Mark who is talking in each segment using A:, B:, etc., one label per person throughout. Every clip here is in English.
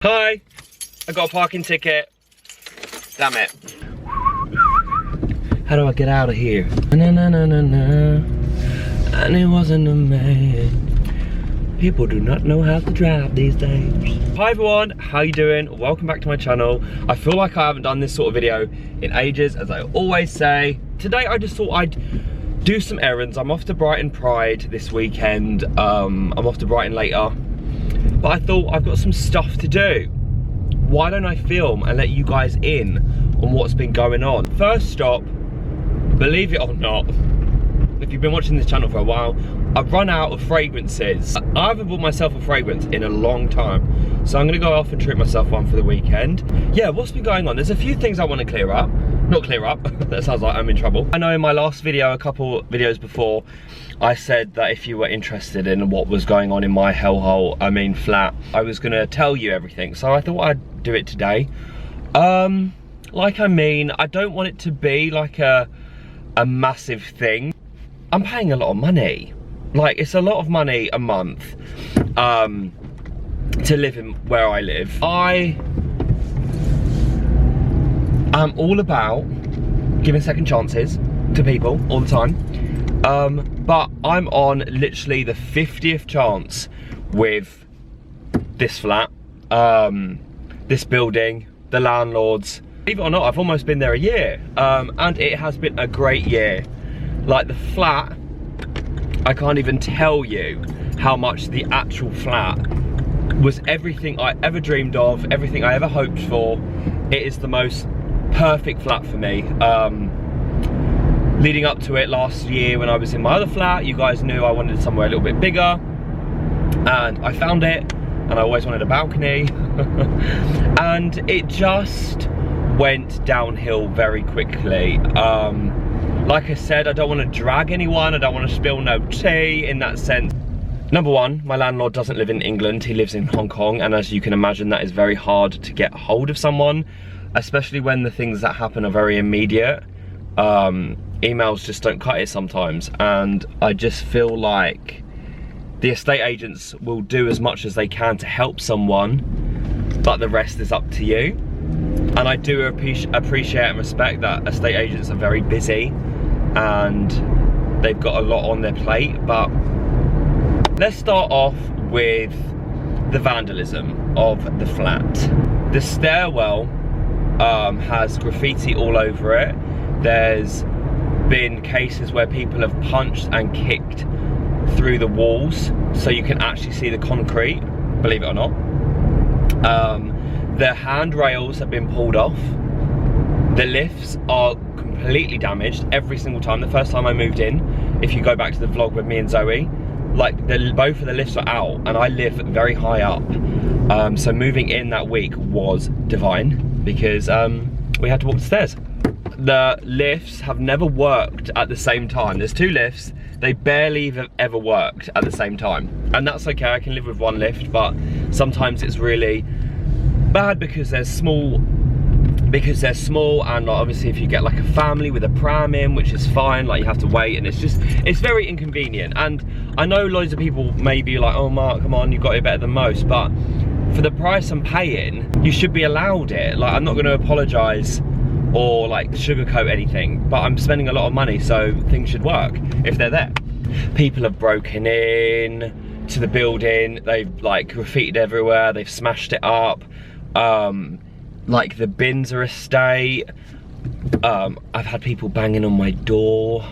A: Hi, I got a parking ticket. Damn it. How do I get out of here? Na na na na na. And it wasn't a man. People do not know how to drive these days. Hi everyone, how you doing? Welcome back to my channel. I feel like I haven't done this sort of video in ages, as I always say. Today I just thought I'd do some errands. I'm off to Brighton Pride this weekend. I'm off to Brighton later. But I thought I've got some stuff to do. Why don't I film and let you guys in on what's been going on? First stop, believe it or not, if you've been watching this channel for a while, I've run out of fragrances. I haven't bought myself a fragrance in a long time. So I'm gonna go off and treat myself one for the weekend. Yeah, what's been going on? There's a few things I wanna clear up. Not clear up, that sounds like I'm in trouble. I know in my last video, a couple videos before, I said that if you were interested in what was going on in my hellhole, flat, I was gonna tell you everything. So I thought I'd do it today. I don't want it to be like a massive thing. I'm paying a lot of money. Like, it's a lot of money a month to live in where I live. I am all about giving second chances to people all the time. But I'm on literally the 50th chance with this flat, this building, the landlords. Believe it or not, I've almost been there a year, and it has been a great year. Like, the flat, I can't even tell you how much the actual flat was everything I ever dreamed of, everything I ever hoped for. It is the most perfect flat for me. Leading up to it last year when I was in my other flat, you guys knew I wanted somewhere a little bit bigger, and I found it, and I always wanted a balcony. And it just went downhill very quickly. Like I said, I don't want to drag anyone, I don't want to spill no tea in that sense. Number one, my landlord doesn't live in England, he lives in Hong Kong, and as you can imagine, that is very hard to get hold of someone, especially when the things that happen are very immediate. Emails just don't cut it sometimes, and I just feel like the estate agents will do as much as they can to help someone, but the rest is up to you. And I do appreciate and respect that estate agents are very busy and they've got a lot on their plate, but let's start off with the vandalism of the flat. The stairwell has graffiti all over it. There's been cases where people have punched and kicked through the walls so you can actually see the concrete, believe it or not. The handrails have been pulled off. The lifts are completely damaged every single time. The first time I moved in, if you go back to the vlog with me and Zoe, like both of the lifts are out, and I live very high up. So moving in that week was divine because we had to walk the stairs. The lifts have never worked at the same time. There's two lifts, they barely have ever worked at the same time. And that's okay, I can live with one lift, but sometimes it's really bad because they're small, and like, obviously if you get like a family with a pram in, which is fine, like you have to wait, and it's very inconvenient. And I know loads of people may be like, oh Mark, come on, you've got it better than most, but for the price I'm paying, you should be allowed it. Like, I'm not going to apologise or like sugarcoat anything, but I'm spending a lot of money, so things should work if they're there. People have broken in to the building, they've like graffitied everywhere, they've smashed it up. Like, the bins are a state. I've had people banging on my door,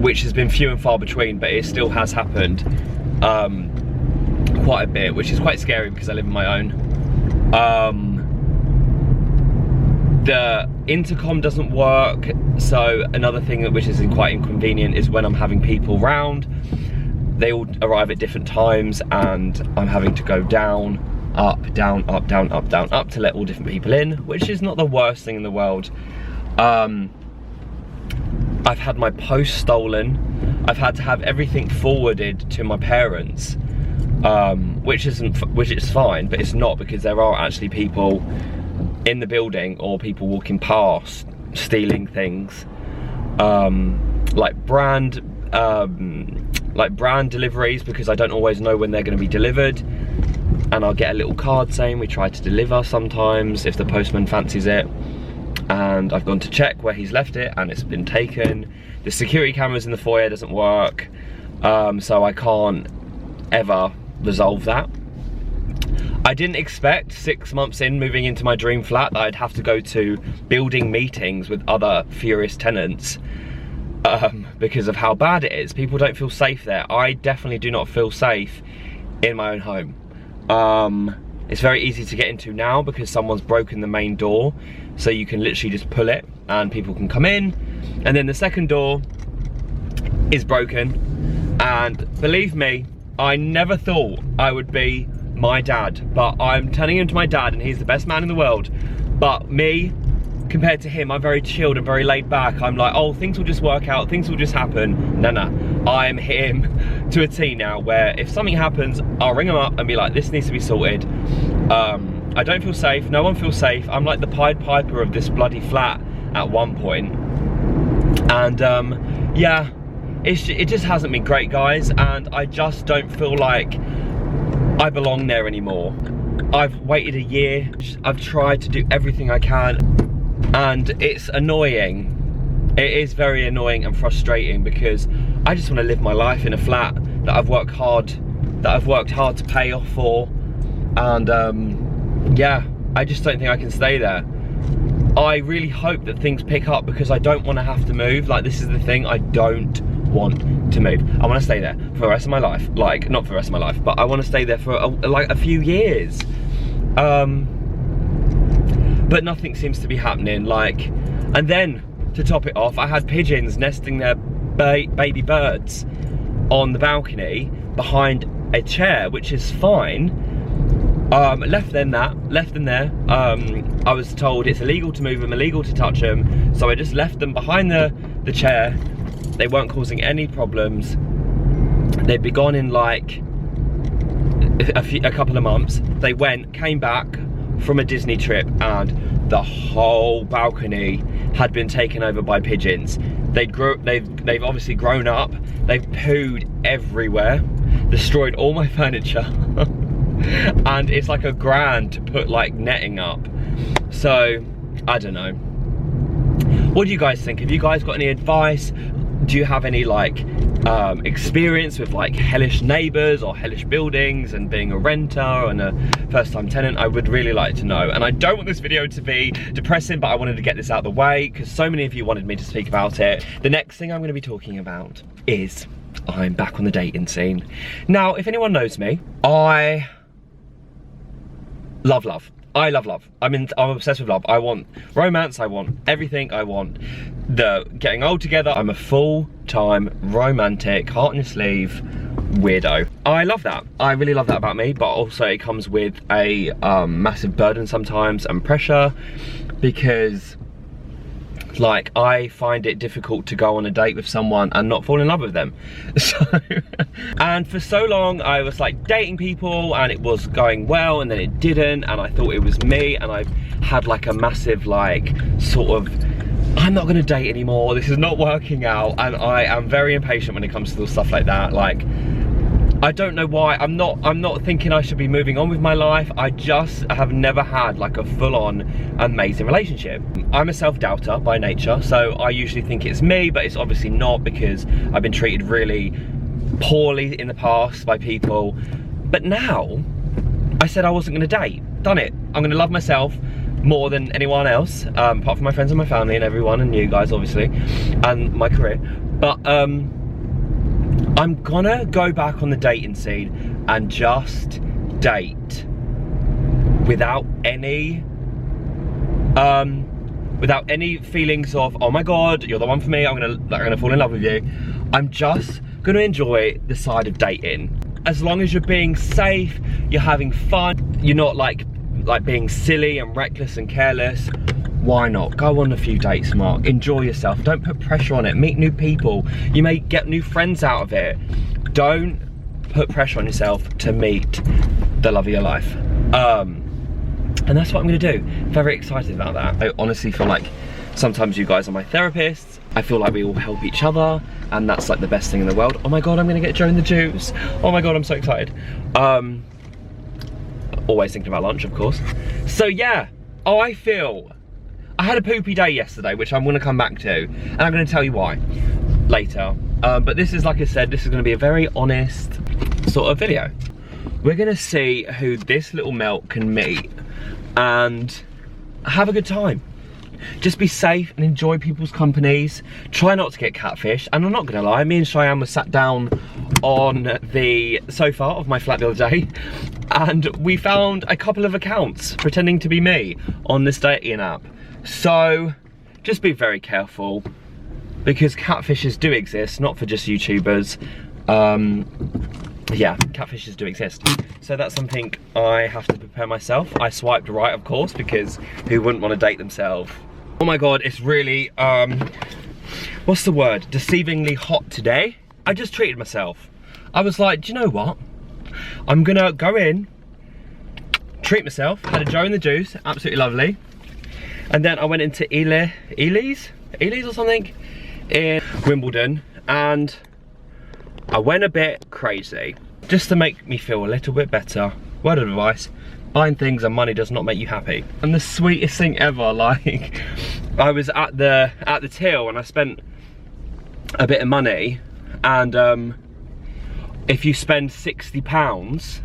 A: which has been few and far between, but it still has happened quite a bit, which is quite scary because I live on my own. The intercom doesn't work, so another thing which is quite inconvenient is when I'm having people round, they all arrive at different times and I'm having to go down, up, down, up, down, up, down, up to let all different people in, which is not the worst thing in the world. I've had my post stolen. I've had to have everything forwarded to my parents, which is fine, but it's not, because there are actually people in the building or people walking past stealing things, like brand deliveries, because I don't always know when they're going to be delivered. and I'll get a little card saying we try to deliver sometimes if the postman fancies it. And I've gone to check where he's left it and it's been taken. The security cameras in the foyer doesn't work, so I can't ever resolve that. I didn't expect 6 months in moving into my dream flat that I'd have to go to building meetings with other furious tenants because of how bad it is. People don't feel safe there. I definitely do not feel safe in my own home. It's very easy to get into now because someone's broken the main door, so you can literally just pull it and people can come in. And then the second door is broken, and believe me, I never thought I would be my dad, but I'm turning into my dad and he's the best man in the world. But me, compared to him, I'm very chilled and very laid back. I'm like, oh, things will just work out, things will just happen. No, I'm him to a T now, where if something happens, I'll ring him up and be like, this needs to be sorted. I don't feel safe, no one feels safe. I'm like the Pied Piper of this bloody flat at one point. And yeah, it just hasn't been great, guys, and I just don't feel like I belong there anymore. I've waited a year, I've tried to do everything I can, and it's annoying. It is very annoying and frustrating because I just want to live my life in a flat that I've worked hard to pay off for, and yeah, I just don't think I can stay there. I really hope that things pick up because I don't want to have to move. Like, this is the thing, I don't want to move. I want to stay there for the rest of my life. Like, not for the rest of my life, but I want to stay there for like a few years. But nothing seems to be happening. Like, and then to top it off, I had pigeons nesting their baby birds on the balcony behind a chair, which is fine. Left them there. I was told it's illegal to move them, illegal to touch them, so I just left them behind the chair. They weren't causing any problems. They'd be gone in like a couple of months. They came back from a Disney trip, and the whole balcony had been taken over by pigeons. They've obviously grown up. They've pooed everywhere, destroyed all my furniture. And it's like $1,000 to put like netting up. So I don't know. What do you guys think? Have you guys got any advice? Do you have any like experience with like hellish neighbours or hellish buildings and being a renter and a first-time tenant? I would really like to know. And I don't want this video to be depressing, but I wanted to get this out of the way because so many of you wanted me to speak about it. The next thing I'm going to be talking about is I'm back on the dating scene. Now, if anyone knows me, I love love. I love love. I'm obsessed with love. I want romance, I want everything, I want the getting old together. I'm a full-time romantic, heart on your sleeve weirdo. I love that. I really love that about me, but also it comes with a massive burden sometimes and pressure, because like I find it difficult to go on a date with someone and not fall in love with them. So, and for so long I was like dating people and it was going well, and then it didn't, and I thought it was me, and I've had like a massive like sort of, I'm not gonna date anymore, this is not working out, and I am very impatient when it comes to stuff like that. Like, I don't know why. I'm not thinking I should be moving on with my life. I just have never had like a full-on amazing relationship. I'm a self-doubter by nature, so I usually think it's me, but it's obviously not, because I've been treated really poorly in the past by people. But now, I said I wasn't gonna date. Done it. I'm gonna love myself more than anyone else, apart from my friends and my family and everyone, and you guys obviously, and my career. But I'm gonna go back on the dating scene and just date without any feelings of, oh my god, you're the one for me, I'm gonna fall in love with you. I'm just gonna enjoy the side of dating. As long as you're being safe, you're having fun, you're not like being silly and reckless and careless, why not? Go on a few dates, Mark. Enjoy yourself. Don't put pressure on it. Meet new people. You may get new friends out of it. Don't put pressure on yourself to meet the love of your life. And that's what I'm gonna do. Very excited about that. I honestly feel like sometimes you guys are my therapists. I feel like we all help each other, and that's like the best thing in the world. Oh my god, I'm gonna get Joe and the Juice. Oh my god, I'm so excited. always thinking about lunch, of course. So yeah, I had a poopy day yesterday, which I'm gonna come back to, and I'm gonna tell you why later. But this is, like I said, this is gonna be a very honest sort of video. We're gonna see who this little melt can meet and have a good time. Just be safe and enjoy people's companies. Try not to get catfish. And I'm not gonna lie, me and Cheyenne were sat down on the sofa of my flat the other day, and we found a couple of accounts pretending to be me on this dating app. So just be very careful, because catfishes do exist, not for just YouTubers. Yeah, catfishes do exist. So that's something I have to prepare myself. I swiped right, of course, because who wouldn't want to date themselves? Oh my God, it's really, what's the word? Deceivingly hot today. I just treated myself. I was like, do you know what? I'm gonna go in, treat myself, had a Joe in the juice, absolutely lovely. And then I went into Ely's or something in Wimbledon, and I went a bit crazy, just to make me feel a little bit better. Word of advice, buying things and money does not make you happy. And the sweetest thing ever, like, I was at the till and I spent a bit of money, and if you spend £60,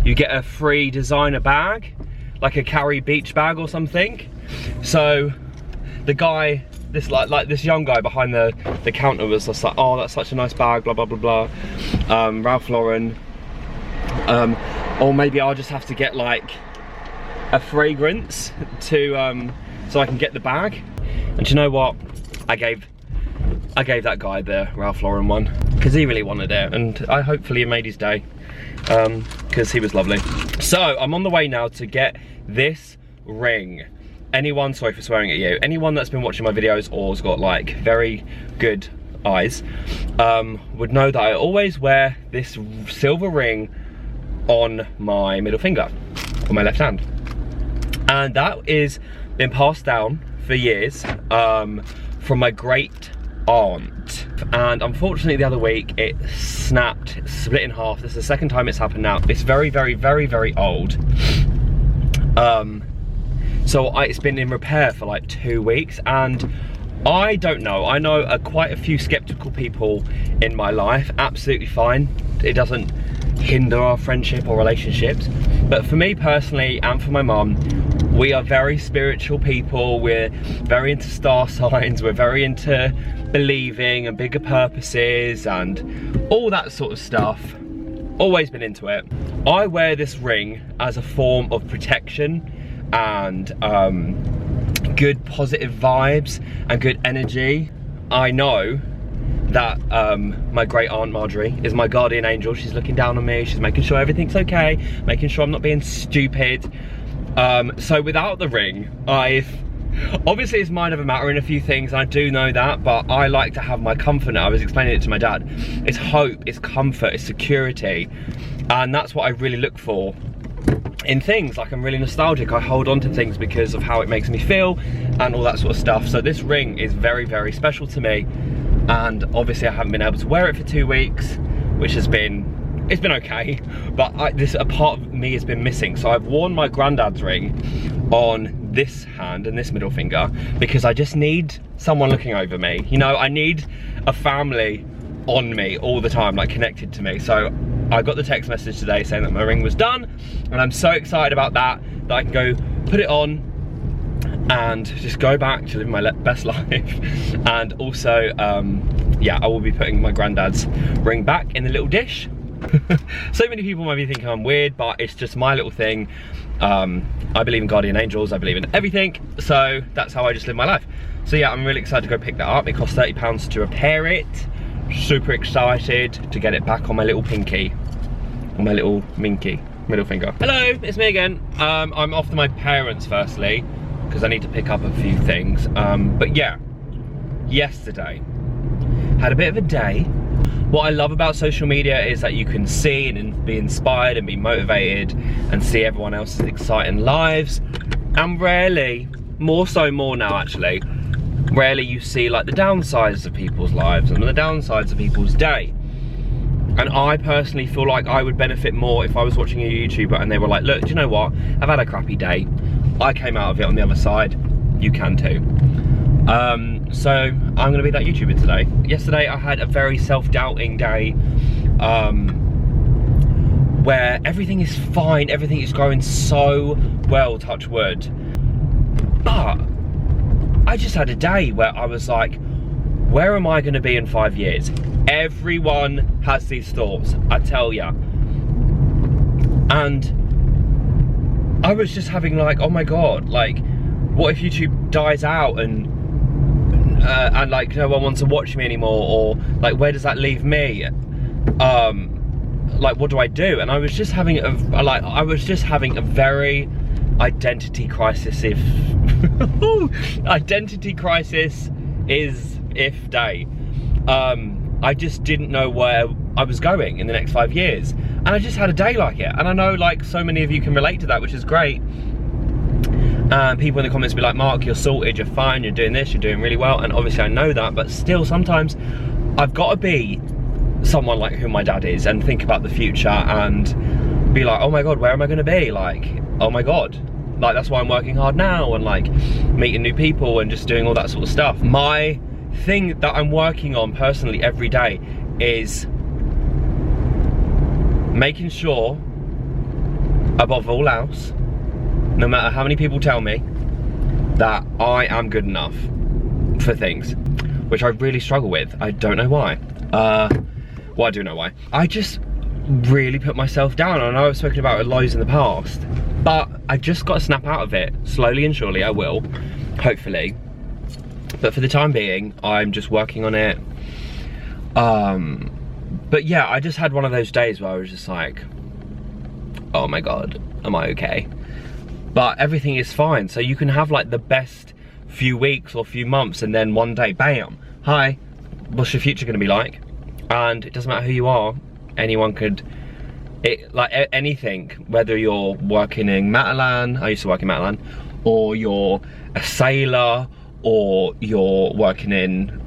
A: you get a free designer bag, like a Carry beach bag or something. So the guy, this this young guy behind the counter was just like, oh, that's such a nice bag, blah blah blah blah, Ralph Lauren, or maybe I'll just have to get like a fragrance to so I can get the bag. And do you know what, I gave that guy the Ralph Lauren one because he really wanted it, and hopefully it made his day, because he was lovely. So I'm on the way now to get this ring. Anyone, sorry for swearing at you, anyone that's been watching my videos or has got like very good eyes would know that I always wear this silver ring on my middle finger, on my left hand. And that is been passed down for years from my great aunt. And unfortunately the other week it snapped, it split in half. This is the second time it's happened now. It's very, very, very, very old. So it's been in repair for like 2 weeks, and I don't know. I know quite a few skeptical people in my life. Absolutely fine. It doesn't hinder our friendship or relationships. But for me personally, and for my mum, we are very spiritual people. We're very into star signs. We're very into believing and bigger purposes and all that sort of stuff. Always been into it. I wear this ring as a form of protection and good positive vibes and good energy. I know that my great aunt Marjorie is my guardian angel. She's looking down on me, she's making sure everything's okay, making sure I'm not being stupid. So without the ring, obviously it's mind over matter in a few things, I do know that, but I like to have my comfort now. I was explaining it to my dad. It's hope, it's comfort, it's security, and that's what I really look for in things. Like, I'm really nostalgic. I hold on to things because of how it makes me feel and all that sort of stuff. So this ring is very, very special to me, and obviously I haven't been able to wear it for 2 weeks, which has been, it's been okay, but a part of me has been missing. So I've worn my granddad's ring on this hand and this middle finger because I just need someone looking over me. You know, I need a family on me all the time, like connected to me. So I got the text message today saying that my ring was done, and I'm so excited about that I can go put it on and just go back to live my best life. And also, yeah, I will be putting my granddad's ring back in the little dish. So many people might be thinking I'm weird, but it's just my little thing. I believe in guardian angels, I believe in everything, so that's how I just live my life. So yeah, I'm really excited to go pick that up. It costs £30 to repair it. Super excited to get it back on my little pinky, on my little minky, middle finger. Hello, it's me again. I'm off to my parents firstly, because I need to pick up a few things. But yeah, yesterday, had a bit of a day. What I love about social media is that you can see and be inspired and be motivated and see everyone else's exciting lives. And rarely, more now actually, rarely you see like the downsides of people's lives and the downsides of people's day. And I personally feel like I would benefit more if I was watching a YouTuber and they were like, look, do you know what? I've had a crappy day. I came out of it on the other side. You can too. So I'm gonna be that YouTuber today. Yesterday I had a very self-doubting day where everything is fine, everything is going so well, touch wood. But I just had a day where I was like, where am I gonna be in 5 years? Everyone has these thoughts, I tell ya. And I was just having like, oh my God, like, what if YouTube dies out and like no one wants to watch me anymore, or like where does that leave me? Like what do I do? And I was just having a very identity crisis, if identity crisis is if day. I just didn't know where I was going in the next 5 years, and I just had a day like it. And I know like so many of you can relate to that, which is great. People in the comments be like, Mark, you're sorted, you're fine, you're doing this, you're doing really well. And obviously I know that, but still sometimes I've got to be someone like who my dad is and think about the future and be like, oh my God, where am I going to be? Like, oh my God. Like, that's why I'm working hard now and like meeting new people and just doing all that sort of stuff. My thing that I'm working on personally every day is making sure, above all else, no matter how many people tell me, that I am good enough for things, which I really struggle with. I don't know why. Well, I do know why. I just really put myself down. I know I've spoken about it loads in the past, but I just got to snap out of it. Slowly and surely I will, hopefully. But for the time being, I'm just working on it. But yeah, I just had one of those days where I was just like, oh my God, am I okay? But everything is fine. So you can have like the best few weeks or few months, and then one day, bam, hi, what's your future gonna be like? And it doesn't matter who you are, anyone could, like anything, whether you're working in Matalan, I used to work in Matalan, or you're a sailor, or you're working in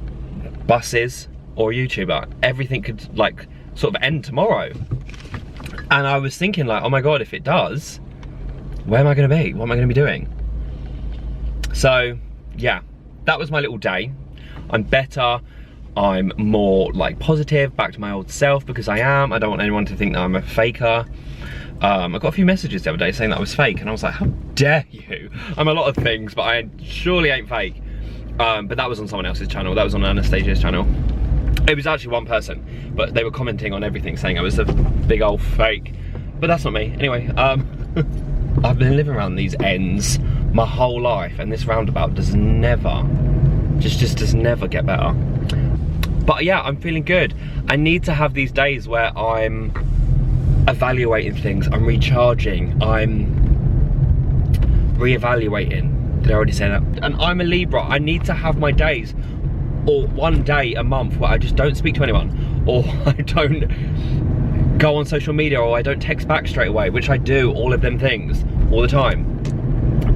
A: buses, or a YouTuber, everything could like sort of end tomorrow. And I was thinking like, oh my God, if it does, where am I gonna be? What am I gonna be doing? So yeah, that was my little day. I'm better, I'm more like positive, back to my old self, because I am. I don't want anyone to think that I'm a faker. I got a few messages the other day saying that I was fake, and I was like, how dare you? I'm a lot of things, but I surely ain't fake. But that was on someone else's channel, that was on Anastasia's channel. It was actually one person, but they were commenting on everything saying I was a big old fake. But that's not me. Anyway, I've been living around these ends my whole life, and this roundabout does never, just does never get better. But yeah, I'm feeling good. I need to have these days where I'm evaluating things, I'm recharging, I'm re-evaluating. Did I already say that? And I'm a Libra, I need to have my days, or one day a month where I just don't speak to anyone, or I don't go on social media, or I don't text back straight away, which I do all of them things all the time.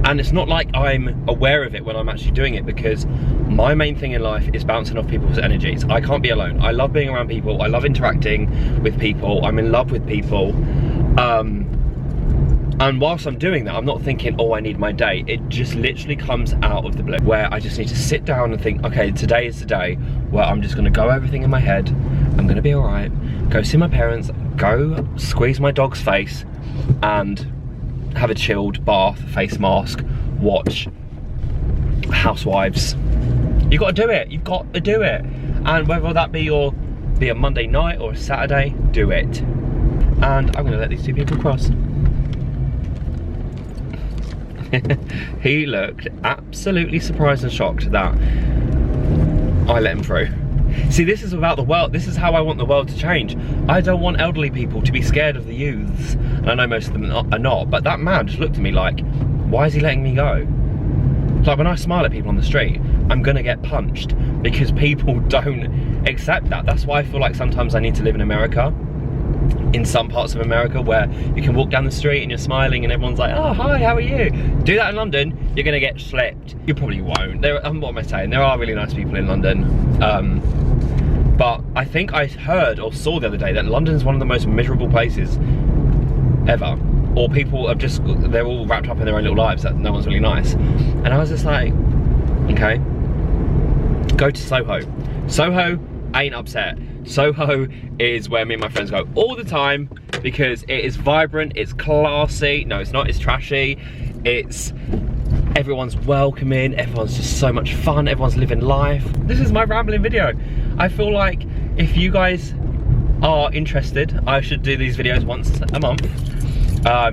A: And it's not like I'm aware of it when I'm actually doing it, because my main thing in life is bouncing off people's energies. I can't be alone. I love being around people. I love interacting with people. I'm in love with people. And whilst I'm doing that, I'm not thinking, oh, I need my day. It just literally comes out of the blue, where I just need to sit down and think, okay, today is the day where I'm just gonna go everything in my head. I'm gonna be all right. Go see my parents, go squeeze my dog's face, and have a chilled bath, face mask, watch Housewives. You've got to do it. You've got to do it. And whether that be a Monday night or a Saturday, do it. And I'm going to let these two people cross. He looked absolutely surprised and shocked that I let him through. See, this is about the world. This is how I want the world to change. I don't want elderly people to be scared of the youths. And I know most of them are not, but that man just looked at me like, why is he letting me go? Like, when I smile at people on the street, I'm gonna get punched, because people don't accept that. That's why I feel like sometimes I need to live in America, in some parts of America, where you can walk down the street and you're smiling and everyone's like, oh, hi, how are you? Do that in London, you're gonna get slipped. You probably won't. What am I saying? There are really nice people in London. But I think I heard or saw the other day that London is one of the most miserable places ever. Or people are just, they're all wrapped up in their own little lives, that no one's really nice. And I was just like, okay, go to Soho. Soho ain't upset. Soho is where me and my friends go all the time because it is vibrant, it's classy. No, it's not, it's trashy. It's, everyone's welcoming, everyone's just so much fun, everyone's living life. This is my rambling video. I feel like if you guys are interested, I should do these videos once a month.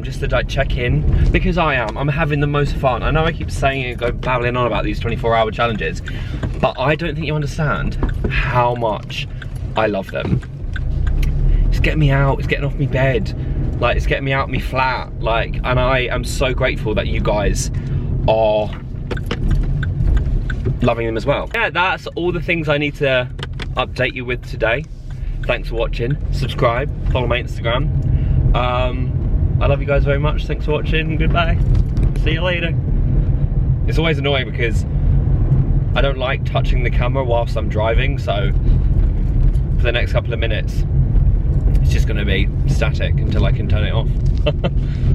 A: Just to like check in, because I'm having the most fun. I know I keep saying it, go babbling on about these 24-hour challenges, but I don't think you understand how much I love them. It's getting me out, it's getting off me bed, like it's getting me out me flat, like, and I am so grateful that you guys are loving them as well. Yeah, that's all the things I need to update you with today. Thanks for watching. Subscribe, follow my Instagram. I love you guys very much. Thanks for watching. Goodbye. See you later. It's always annoying because I don't like touching the camera whilst I'm driving, so for the next couple of minutes it's just going to be static until I can turn it off.